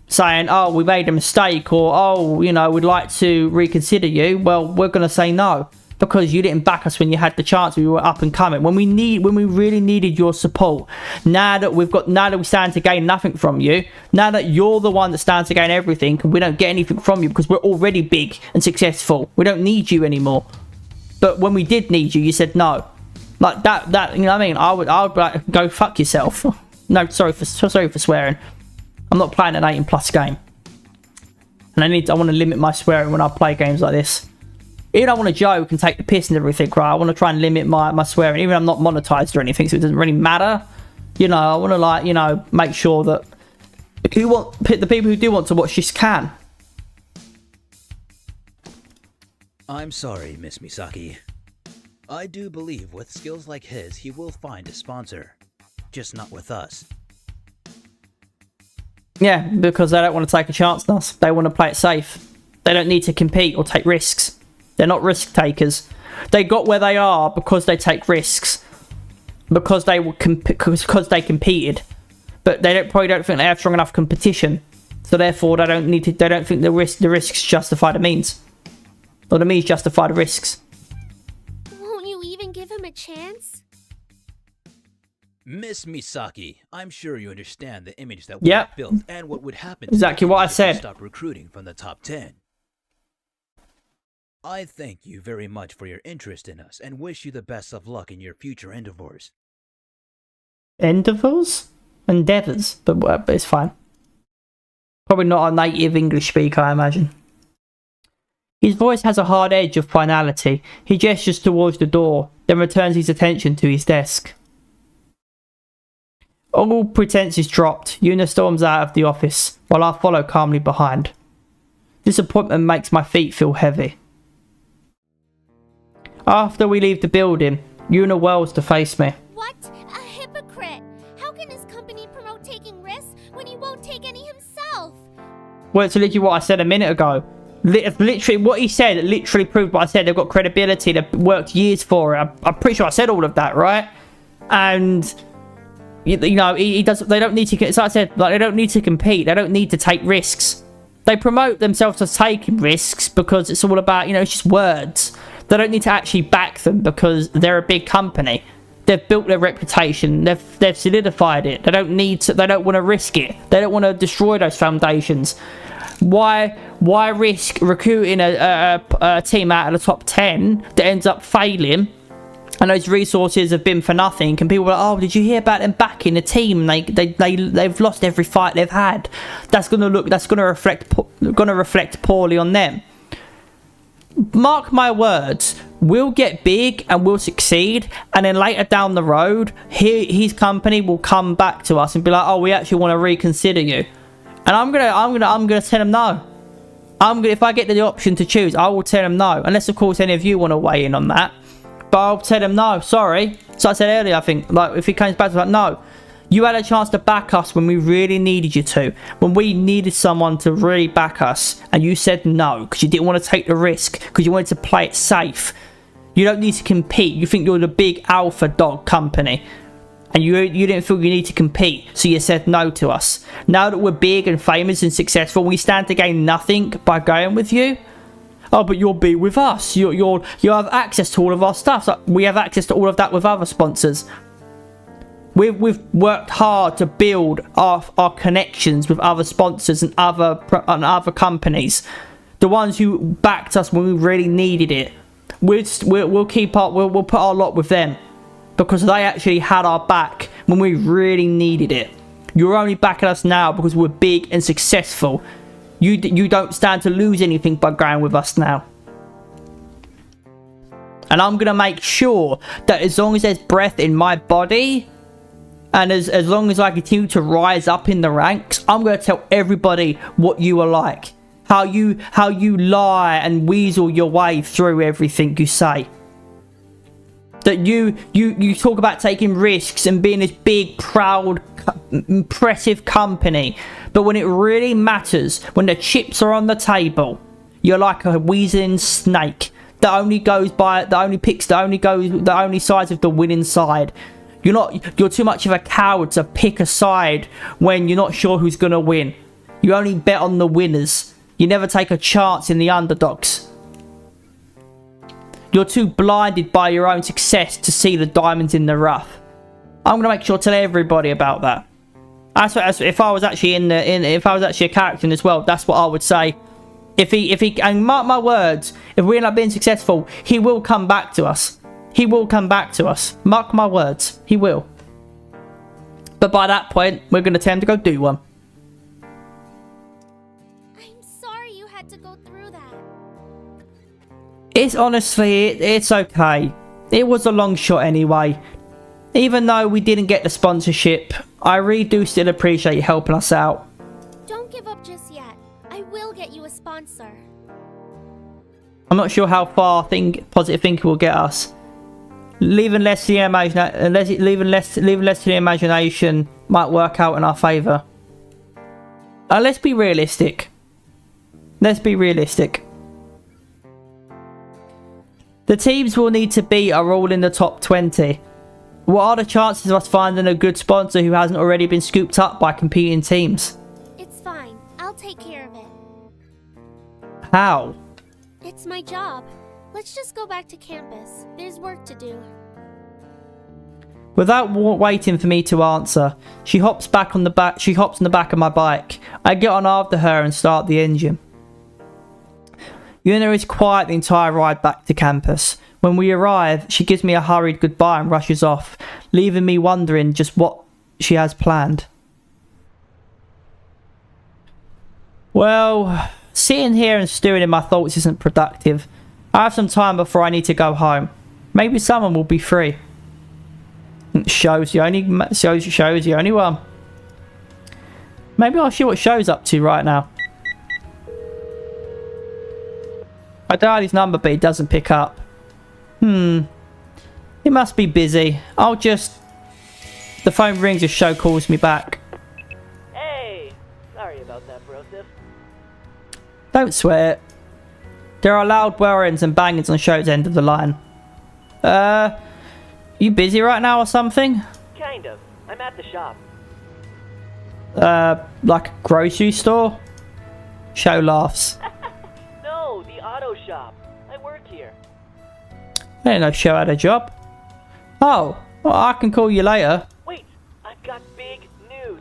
saying, oh, we made a mistake, or, oh, you know, we'd like to reconsider you, well, we're going to say no, because you didn't back us when you had the chance. We were up and coming when we really needed your support. Now that we stand to gain nothing from you, now that you're the one that stands to gain everything, and we don't get anything from you because we're already big and successful, we don't need you anymore. But when we did need you, you said no. Like that, you know what I mean? I would like, go fuck yourself. No, sorry for swearing. I'm not playing an 18+ game, and I want to limit my swearing when I play games like this. Even I want to joke and take the piss and everything, right? I want to try and limit my swearing, even I'm not monetized or anything, so it doesn't really matter. You know, I want to, like, you know, make sure that the people who do want to watch this can. I'm sorry, Miss Misaki. I do believe with skills like his, he will find a sponsor. Just not with us. Yeah, because they don't want to take a chance on us. They want to play it safe. They don't need to compete or take risks. They're not risk takers. They got where they are because they take risks. Because they competed. But they probably don't think they have strong enough competition. So therefore they don't think the risks justify the means. Or the means justify the risks. Won't you even give him a chance? Miss Misaki, I'm sure you understand the image that we have built and what would happen to exactly what I said. Stop recruiting from the top 10. I thank you very much for your interest in us and wish you the best of luck in your future endeavors. Endeavors? Endeavors, but it's fine. Probably not a native English speaker, I imagine. His voice has a hard edge of finality. He gestures towards the door, then returns his attention to his desk. All pretense is dropped. Yuna storms out of the office, while I follow calmly behind. Disappointment makes my feet feel heavy. After we leave the building, Yuna whirls to face me. What? A hypocrite! How can his company promote taking risks when he won't take any himself? Well, it's literally what I said a minute ago. Literally, what he said literally proved what I said. They've got credibility. They've worked years for it. I'm pretty sure I said all of that, right? And you know, he does. They don't need to. It's like I said, like, they don't need to compete. They don't need to take risks. They promote themselves as taking risks because it's all about, you know, it's just words. They don't need to actually back them because they're a big company. They've built their reputation. They've solidified it. They don't need to. They don't want to risk it. They don't want to destroy those foundations. Why risk recruiting a team out of the top 10 that ends up failing, and those resources have been for nothing? And people are like, oh, did you hear about them backing the team? They've lost every fight they've had. That's gonna reflect poorly on them. mark my words, we'll get big and we'll succeed, and then later down the road, his company will come back to us and be like, oh, we actually want to reconsider you. And I'm gonna tell him no. If I get the option to choose, I will tell him no. Unless, of course, any of you want to weigh in on that. But I'll tell him no, sorry. So I said earlier, I think, like, if he comes back to like, no, you had a chance to back us when we really needed you to. When we needed someone to really back us. And you said no, because you didn't want to take the risk. Because you wanted to play it safe. You don't need to compete. You think you're the big alpha dog company. And you didn't feel you need to compete. So you said no to us. Now that we're big and famous and successful, we stand to gain nothing by going with you. Oh, but you'll be with us. You have access to all of our stuff. So we have access to all of that with other sponsors. We've worked hard to build our connections with other sponsors and other companies. The ones who backed us when we really needed it. We'll put our lot with them. Because they actually had our back when we really needed it. You're only backing us now because we're big and successful. You don't stand to lose anything by going with us now. And I'm going to make sure that as long as there's breath in my body, and as long as I continue to rise up in the ranks, I'm going to tell everybody what you are like. How you lie and weasel your way through everything you say. That you talk about taking risks and being this big, proud, impressive company. But when it really matters, when the chips are on the table, you're like a wheezing snake that only goes by, that only sides of the winning side. You're too much of a coward to pick a side when you're not sure who's gonna win. You only bet on the winners. You never take a chance in the underdogs. You're too blinded by your own success to see the diamonds in the rough. I'm gonna make sure to tell everybody about that. If I was actually if I was actually a character in this world, that's what I would say. If he, and mark my words, if we end up being successful, he will come back to us. He will come back to us. Mark my words, he will. But by that point, we're gonna tell him to go do one. I'm sorry you had to go through that. It's honestly, it's okay. It was a long shot anyway. Even though we didn't get the sponsorship, I really do still appreciate you helping us out. Don't give up just yet. I will get you a sponsor. I'm not sure how far positive thinking will get us. Leaving less to the imagination might work out in our favour. Let's be realistic. Let's be realistic. The teams we'll need to beat are all in the top 20. What are the chances of us finding a good sponsor who hasn't already been scooped up by competing teams? It's fine. I'll take care of it. How? It's my job. Let's just go back to campus. There's work to do. Without waiting for me to answer, she hops on the back of my bike. I get on after her and start the engine. Yuna is quiet the entire ride back to campus. When we arrive, she gives me a hurried goodbye and rushes off, leaving me wondering just what she has planned. Well, sitting here and stewing in my thoughts isn't productive. I have some time before I need to go home. Maybe someone will be free. Show's the only one. Maybe I'll see what Show's up to right now. I dialed his number, but he doesn't pick up. He must be busy. The phone rings as Show calls me back. Hey! Sorry about that, brosif. Don't sweat. There are loud whirrings and bangings on Show's end of the line. You busy right now or something? Kind of. I'm at the shop. Like a grocery store? Show laughs. No, the auto shop. I work here. I didn't know Show had a job. Oh, well, I can call you later. Wait, I've got big news.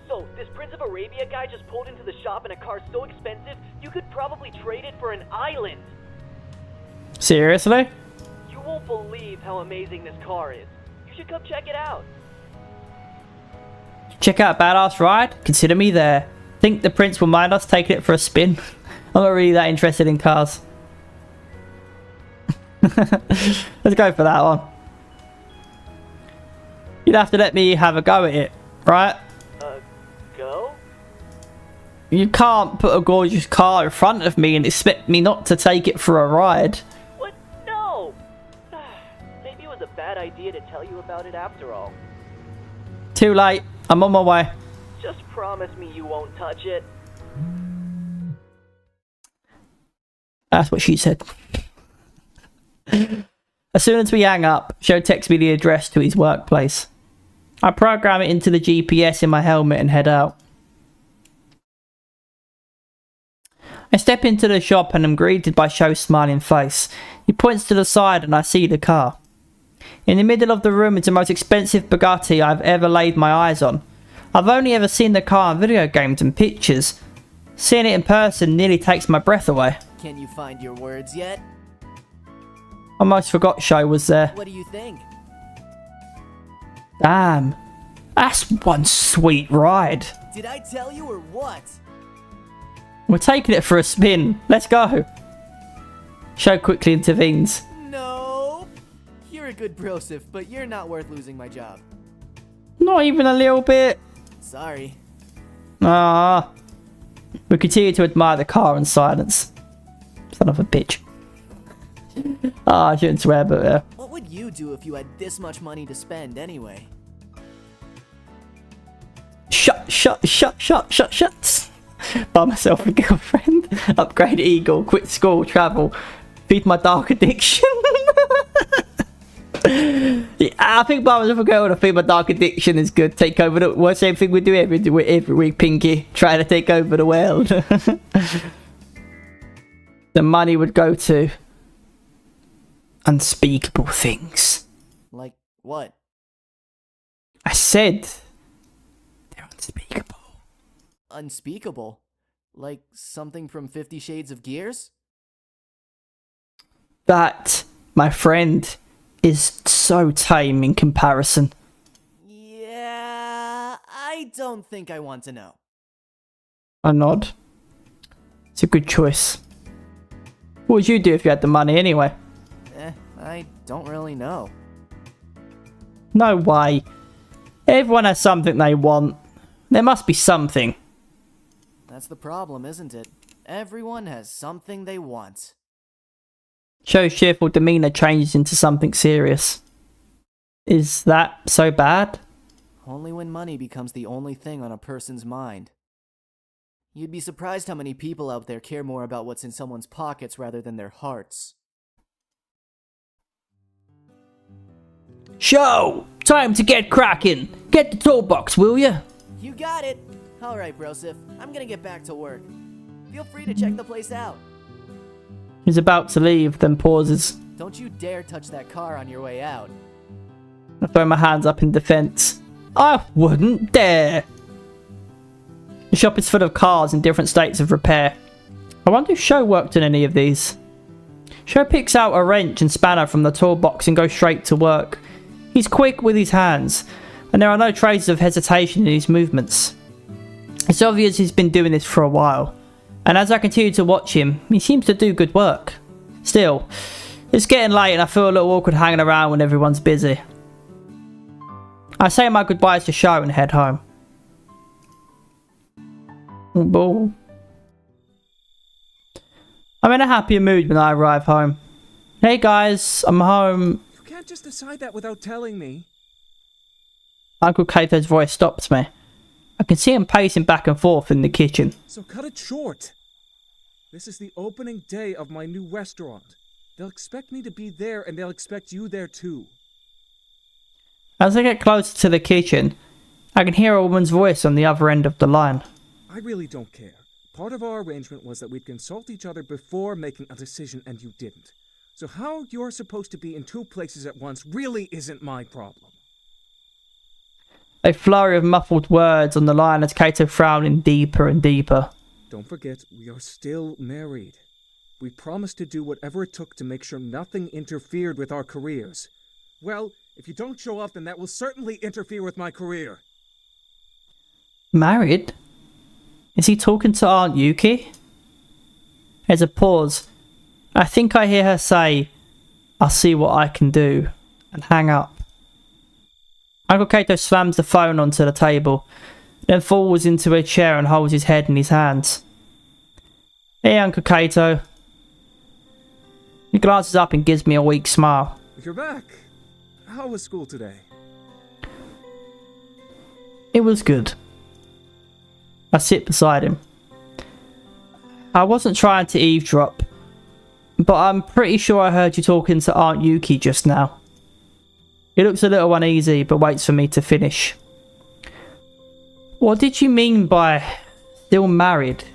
So, this Prince of Arabia guy just pulled into the shop in a car so expensive, you could probably trade it for an island. Seriously? You won't believe how amazing this car is. You should come check it out. Check out Badass Ride? Consider me there. Think the Prince will mind us taking it for a spin? I'm not really that interested in cars. Let's go for that one. You'd have to let me have a go at it, right? Go? You can't put a gorgeous car in front of me and expect me not to take it for a ride. What? No! Maybe it was a bad idea to tell you about it after all. Too late. I'm on my way. Just promise me you won't touch it. That's what she said. As soon as we hang up, Joe texts me the address to his workplace. I program it into the GPS in my helmet and head out. I step into the shop and am greeted by Joe's smiling face. He points to the side and I see the car. In the middle of the room is the most expensive Bugatti I've ever laid my eyes on. I've only ever seen the car in video games and pictures. Seeing it in person nearly takes my breath away. Can you find your words yet? I almost forgot Joe was there. What do you think? Damn. That's one sweet ride. Did I tell you or what? We're taking it for a spin. Let's go. Joe quickly intervenes. No. You're a good brosif, but you're not worth losing my job. Not even a little bit. Sorry. Ah. We continue to admire the car in silence. Son of a bitch. I shouldn't swear, but yeah. What would you do if you had this much money to spend anyway? Shut. Buy myself a girlfriend. Upgrade Eagle. Quit school. Travel. Feed my dark addiction. Yeah, I think buy myself a girl and feed my dark addiction is good. Take over the... What's the same thing we do every week, Pinky? Trying to take over the world. The money would go to... unspeakable things. Like what? I said... they're unspeakable. Unspeakable? Like something from 50 Shades of Gears? That, my friend, is so tame in comparison. Yeah, I don't think I want to know. I nod. It's a good choice. What would you do if you had the money anyway? I don't really know. No way. Everyone has something they want. There must be something. That's the problem, isn't it? Everyone has something they want. Joe's cheerful demeanor changes into something serious. Is that so bad? Only when money becomes the only thing on a person's mind. You'd be surprised how many people out there care more about what's in someone's pockets rather than their hearts. Joe! Time to get cracking! Get the toolbox, will ya? You got it! Alright, brosif. I'm gonna get back to work. Feel free to check the place out. He's about to leave, then pauses. Don't you dare touch that car on your way out. I throw my hands up in defense. I wouldn't dare! The shop is full of cars in different states of repair. I wonder if Joe worked on any of these. Joe picks out a wrench and spanner from the toolbox and goes straight to work. He's quick with his hands, and there are no traces of hesitation in his movements. It's obvious he's been doing this for a while, and as I continue to watch him, he seems to do good work. Still, it's getting late and I feel a little awkward hanging around when everyone's busy. I say my goodbyes to Joe and head home. Ball. I'm in a happier mood when I arrive home. Hey guys, I'm home. You can't just decide that without telling me. Uncle Cato's voice stops me. I can see him pacing back and forth in the kitchen. So cut it short. This is the opening day of my new restaurant. They'll expect me to be there and they'll expect you there too. As I get closer to the kitchen, I can hear a woman's voice on the other end of the line. I really don't care. Part of our arrangement was that we'd consult each other before making a decision and you didn't. So how you're supposed to be in two places at once really isn't my problem. A flurry of muffled words on the line as Cato frowning deeper and deeper. Don't forget, we are still married. We promised to do whatever it took to make sure nothing interfered with our careers. Well, if you don't show up, then that will certainly interfere with my career. Married? Is he talking to Aunt Yuki? There's a pause. I think I hear her say, "I'll see what I can do," and hang up. Uncle Kato slams the phone onto the table, then falls into a chair and holds his head in his hands. "Hey, Uncle Kato." He glances up and gives me a weak smile. You're back. How was school today? It was good. I sit beside him. I wasn't trying to eavesdrop, but I'm pretty sure I heard you talking to Aunt Yuki just now. He looks a little uneasy, but waits for me to finish. What did you mean by still married?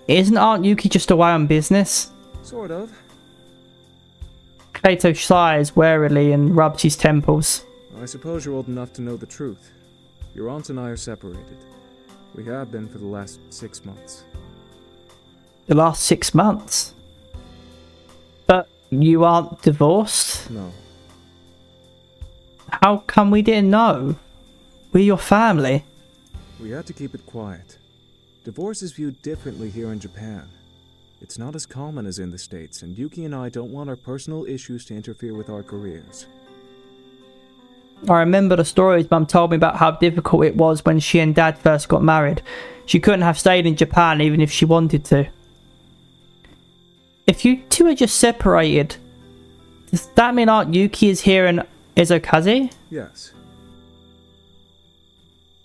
Isn't Aunt Yuki just away on business? Sort of. Kato sighs warily and rubs his temples. I suppose you're old enough to know the truth. Your aunt and I are separated. We have been for the last 6 months. The last 6 months? But you aren't divorced? No. How come we didn't know? We're your family. We had to keep it quiet. Divorce is viewed differently here in Japan. It's not as common as in the States, and Yuki and I don't want our personal issues to interfere with our careers. I remember the stories Mum told me about how difficult it was when she and Dad first got married. She couldn't have stayed in Japan even if she wanted to. If you two are just separated, does that mean Aunt Yuki is here in Izokaze? Yes.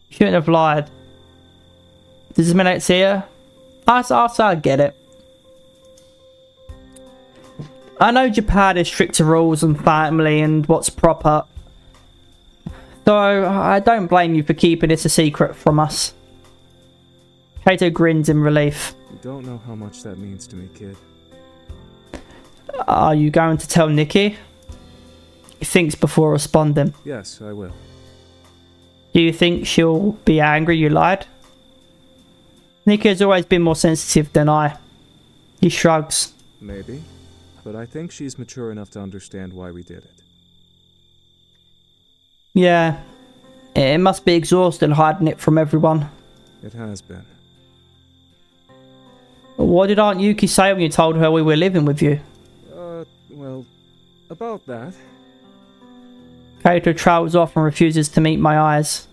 Shouldn't have lied. Does this mean it's here? I get it. I know Japan has stricter rules on family and what's proper, so I don't blame you for keeping this a secret from us. Kato grins in relief. You don't know how much that means to me, kid. Are you going to tell Nikki? He thinks before responding. Yes, I will. Do you think she'll be angry you lied? Nikki has always been more sensitive than I. He shrugs. Maybe. But I think she's mature enough to understand why we did it. Yeah. It must be exhausting hiding it from everyone. It has been. What did Aunt Yuki say when you told her we were living with you? Well, about that. Kato travels off and refuses to meet my eyes.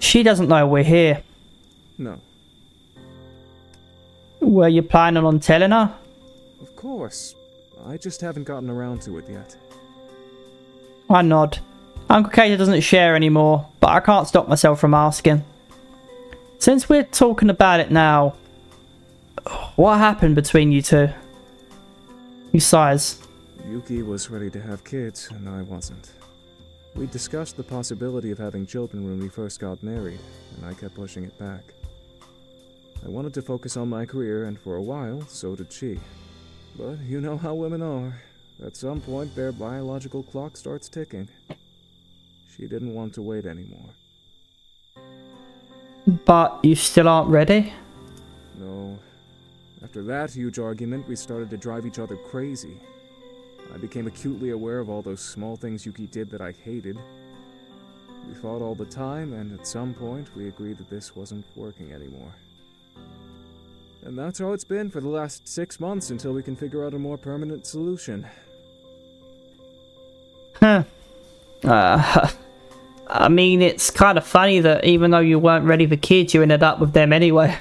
She doesn't know we're here. No. Were you planning on telling her? Of course. I just haven't gotten around to it yet. I nod. Uncle Kato doesn't share anymore, but I can't stop myself from asking. Since we're talking about it now, what happened between you two? He sighs. Yuki was ready to have kids, and I wasn't. We discussed the possibility of having children when we first got married, and I kept pushing it back. I wanted to focus on my career, and for a while, so did she. But you know how women are. At some point, their biological clock starts ticking. She didn't want to wait anymore. But you still aren't ready? No. After that huge argument, we started to drive each other crazy. I became acutely aware of all those small things Yuki did that I hated. We fought all the time, and at some point, we agreed that this wasn't working anymore. And that's how it's been for the last 6 months until we can figure out a more permanent solution. Huh. I mean, it's kind of funny that even though you weren't ready for kids, you ended up with them anyway.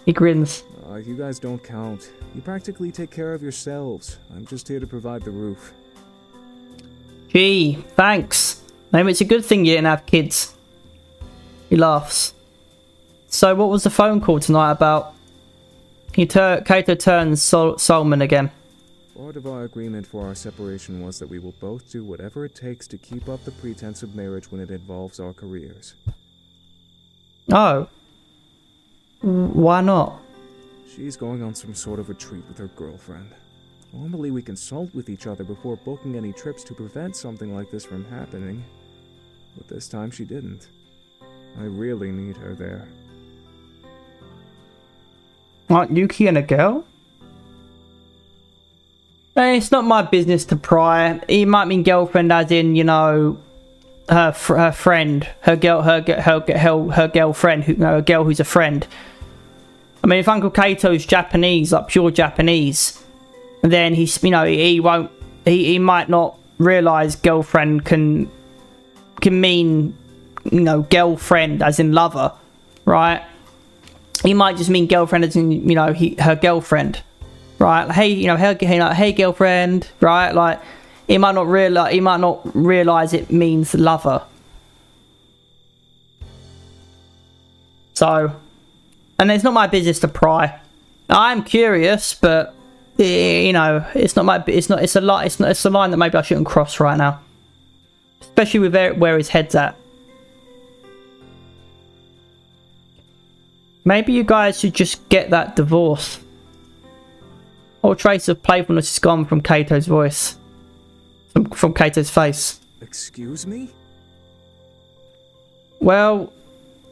He grins. You guys don't count. You practically take care of yourselves. I'm just here to provide the roof. Gee, thanks. Maybe it's a good thing you didn't have kids. He laughs. So what was the phone call tonight about? Kato turns Solomon again. Part of our agreement for our separation was that we will both do whatever it takes to keep up the pretense of marriage when it involves our careers. Oh. Why not? She's going on some sort of retreat with her girlfriend. Normally we consult with each other before booking any trips to prevent something like this from happening. But this time she didn't. I really need her there. Aren't Yuki and a girl? Hey, it's not my business to pry. He might mean girlfriend as in, you know, her friend, her girlfriend, a girl who's a friend. I mean, if Uncle Kato's Japanese, like pure Japanese, then he's, you know, he might not realise girlfriend can mean, you know, girlfriend as in lover, right? He might just mean girlfriend as in, you know, her girlfriend, right? Like, hey, you know, hey girlfriend, right? Like, he might not realise it means lover. So, and it's not my business to pry. I'm curious, but you know, it's a line that maybe I shouldn't cross right now, especially with where his head's at. Maybe you guys should just get that divorce. All trace of playfulness is gone from Kato's voice, from Kato's face. Excuse me? Well,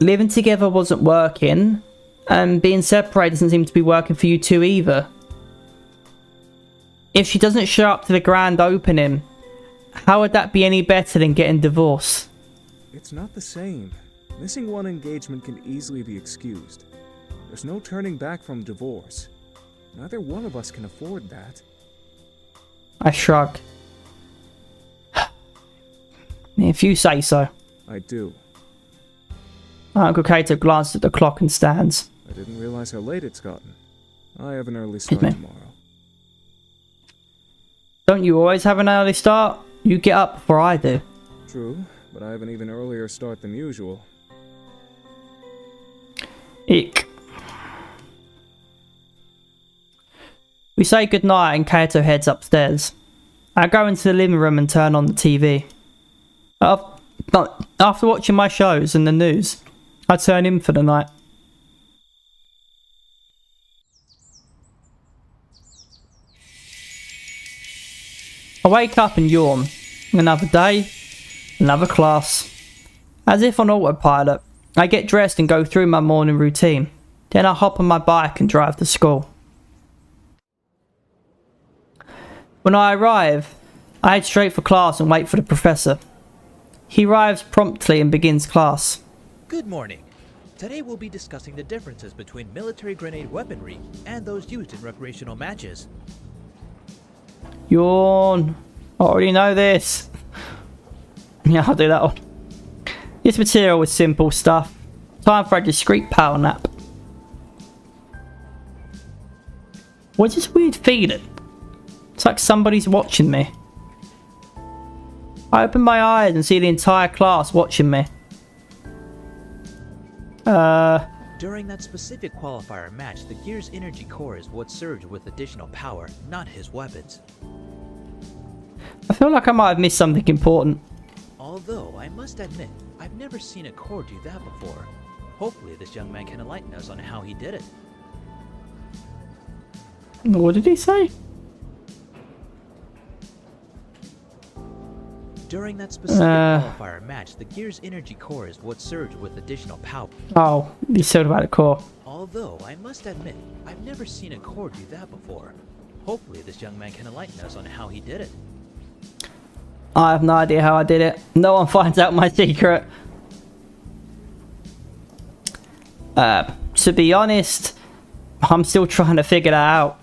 living together wasn't working, and being separated doesn't seem to be working for you two either. If she doesn't show up to the grand opening, how would that be any better than getting divorced? It's not the same. Missing one engagement can easily be excused. There's no turning back from divorce. Neither one of us can afford that. I shrugged. If you say so. I do. Uncle Kato glanced at the clock and stands. I didn't realize how late it's gotten. I have an early start tomorrow. Don't you always have an early start? You get up before I do. True, but I have an even earlier start than usual. Ick. We say goodnight and Kato heads upstairs. I go into the living room and turn on the TV. After watching my shows and the news, I turn in for the night. I wake up and yawn. Another day, another class. As if on autopilot, I get dressed and go through my morning routine. Then I hop on my bike and drive to school. When I arrive, I head straight for class and wait for the professor. He arrives promptly and begins class. Good morning. Today we'll be discussing the differences between military grenade weaponry and those used in recreational matches. Yawn. I already know this. Yeah, I'll do that one. This material was simple stuff. Time for a discreet power nap. What's this weird feeling? It's like somebody's watching me. I open my eyes and see the entire class watching me. During that specific qualifier match, the gear's energy core is what surged with additional power, not his weapons. I feel like I might have missed something important. Although, I must admit, I've never seen a core do that before. Hopefully this young man can enlighten us on how he did it. What did he say? During that specific qualifier match, the gear's energy core is what surged with additional power. Oh, he said about a core. Although, I must admit, I've never seen a core do that before. Hopefully this young man can enlighten us on how he did it. I have no idea how I did it. No one finds out my secret. To be honest, I'm still trying to figure that out.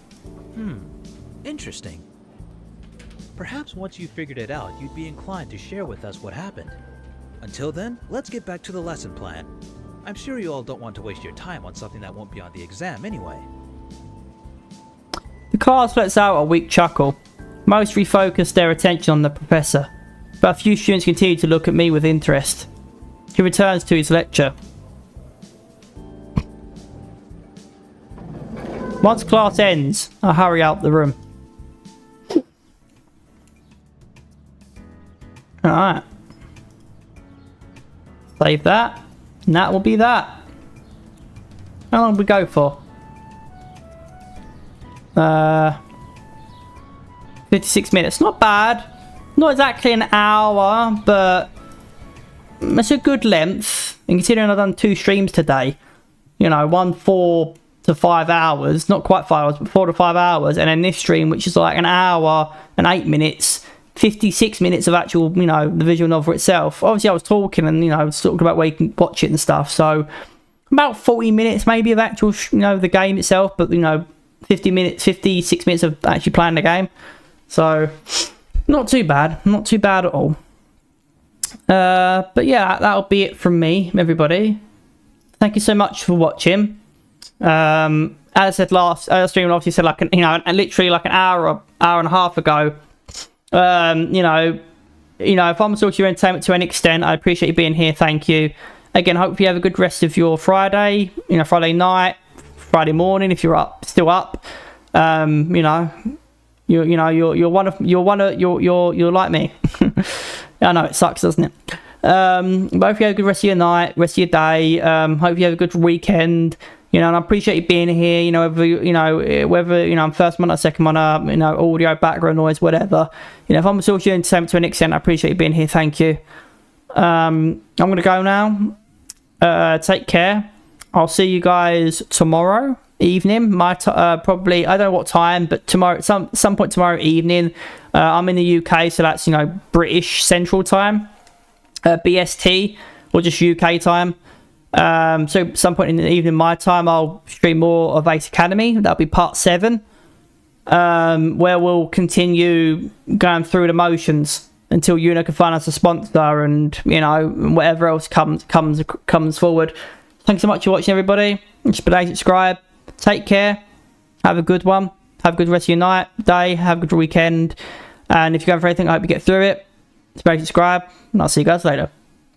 Interesting. Perhaps once you figured it out, you'd be inclined to share with us what happened. Until then, let's get back to the lesson plan. I'm sure you all don't want to waste your time on something that won't be on the exam anyway. The class lets out a weak chuckle. Most refocus their attention on the professor, but a few students continue to look at me with interest. He returns to his lecture. Once class ends, I hurry out the room. Alright. Save that. And that will be that. How long do we go for? 56 minutes. Not bad. Not exactly an hour, but it's a good length. And considering I've done 2 streams today, you know, one 4 to 5 hours, not quite 5 hours, but 4 to 5 hours, and then this stream, which is like an hour and 8 minutes, 56 minutes of actual, you know, the visual novel itself. Obviously, I was talking and, you know, I was talking about where you can watch it and stuff. So about 40 minutes maybe of actual, the game itself, but 56 minutes of actually playing the game. So not too bad at all. But yeah, that'll be it from me, everybody. Thank you so much for watching. As I said last stream, obviously said like literally like an hour and a half ago. If I'm sort of your entertainment to an extent, I appreciate you being here. Thank you. Again, hope you have a good rest of your Friday. Friday night, Friday morning if you're still up. You're like me. I know it sucks, doesn't it? But hope you have a good rest of your night, rest of your day. Hope you have a good weekend. And I appreciate you being here. Whether I'm first one or second one, audio, background noise, whatever. If I'm sort of your entertainment to an extent, I appreciate you being here. Thank you. I'm gonna go now. Take care. I'll see you guys tomorrow evening. Probably, I don't know what time, but tomorrow, some point tomorrow evening. I'm in the UK, so that's British Central Time, BST, or just UK time. So some point in the evening my time, I'll stream more of Ace Academy. That'll be part 7, where we'll continue going through the motions until Uno can find us a sponsor, and whatever else comes forward. Thanks so much for watching, everybody. Subscribe. Take care. Have a good one. Have a good rest of your night, day. Have a good weekend. And if you're going for anything, I hope you get through it. Subscribe, and I'll see you guys later.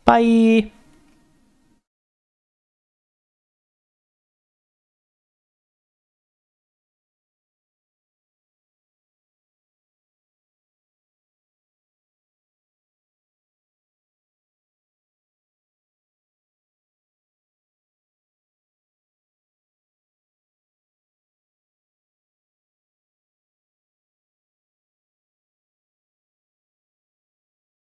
Bye.